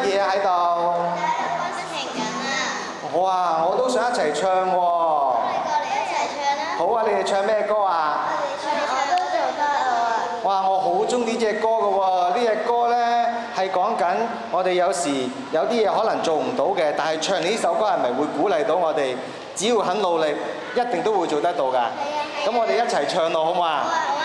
嘢喺度？停緊啊！哇！我都想一齊唱喎。過嚟一齊唱啦！好啊！你哋唱咩歌啊？我都做得啊！哇！我好中意呢隻歌㗎喎，呢隻歌呢係講緊我哋有時有啲嘢可能做唔到嘅，但係唱呢首歌係咪會鼓勵到我哋？只要肯努力，一定都會做得到㗎。咁我哋一齊唱咯，好唔好啊？好啊！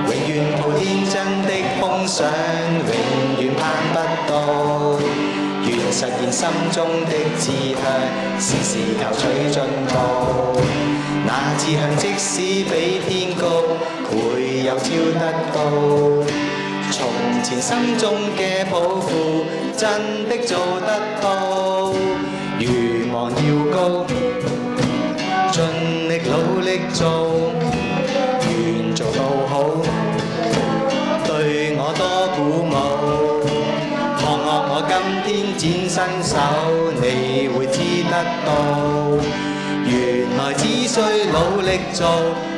永遠抱天真的夢想，永遠攀不到。願實現心中的志向，時時求取進步。那志向即使比天高，會有超得到。從前心中嘅抱負，真的做得到。願望要高，盡力努力做，願做到好，對我多鼓舞。看看我今天展身手，你會知得到。原來只需努力做，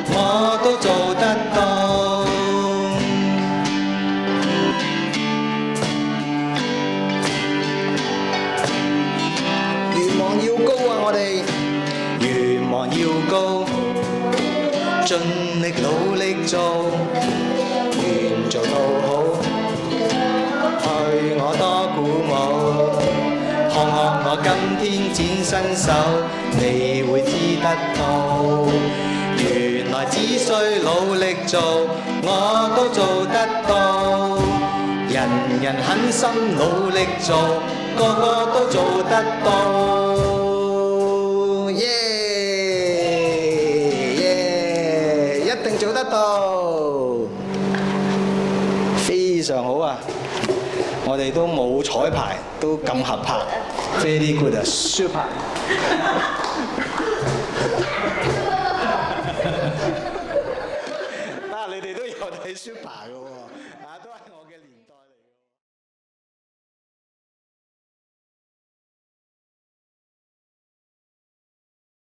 我都做得到。願望要高啊！我哋願望要高，盡力努力做，願做到好，對我多鼓舞。看看我今天展身手，你會知得到。原來只需努力做，我都做得到。人人狠心努力做，個個都做得到。耶耶，一定做得到，非常好啊！我哋都冇彩排，都咁合拍 ，very good 啊 ，super！你哋都有睇 super 嘅喎，都係我。